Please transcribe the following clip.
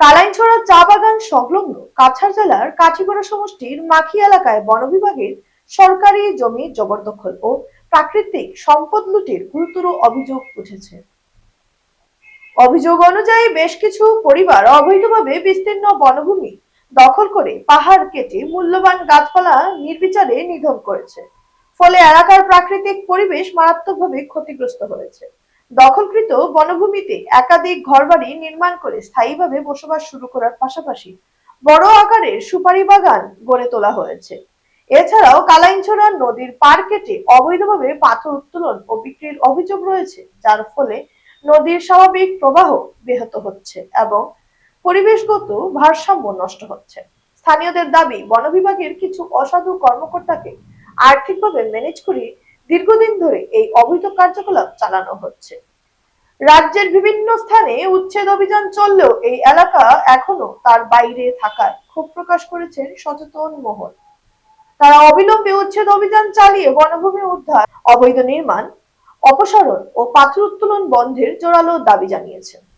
কালাইনছড়া চা বাগান সংলগ্ন কাছাড় জেলার কাঠিগড়া সমষ্টির মাখি এলাকায় বন বিভাগের সরকারি জমি জবরদখল ও প্রাকৃতিক সম্পদ লুটের গুরুতর অভিযোগ উঠেছে। অভিযোগ অনুযায়ী বেশ কিছু পরিবার অবৈধভাবে বিস্তীর্ণ বনভূমি দখল করে পাহাড় কেটে মূল্যবান গাছপালা নির্বিচারে নিধন করেছে। ফলে এলাকার প্রাকৃতিক পরিবেশ মারাত্মকভাবে ক্ষতিগ্রস্ত হয়েছে। দখলকৃত বনভূমিতে একাধিক ঘরবাড়ি নির্মাণ করে স্থায়ীভাবে বসবাস শুরু করার পাশাপাশি বড় আকারের সুপারি বাগান গড়ে তোলা হয়েছে। এছাড়াও কালাইনছড়া নদীর পাড় কেটে অবৈধভাবে পাথর উত্তোলন ও বিক্রির অভিযোগ রয়েছে, যার ফলে নদীর স্বাভাবিক প্রবাহ ব্যাহত হচ্ছে এবং পরিবেশগত ভারসাম্য নষ্ট হচ্ছে। স্থানীয়দের দাবি, বন বিভাগের কিছু অসাধু কর্মকর্তাকে আর্থিকভাবে ম্যানেজ করে দীর্ঘদিন ধরে এই অবৈধ কার্যকলাপ চালানো হচ্ছে। রাজ্যের বিভিন্ন স্থানে উচ্ছেদ অভিযান চললেও এই এলাকা এখনো তার বাইরে থাকায় ক্ষোভ প্রকাশ করেছেন সচেতন মহল। তারা অবিলম্বে উচ্ছেদ অভিযান চালিয়ে বনভূমি উদ্ধার, অবৈধ নির্মাণ অপসারণ ও পাথর উত্তোলন বন্ধের জোরালো দাবি জানিয়েছেন।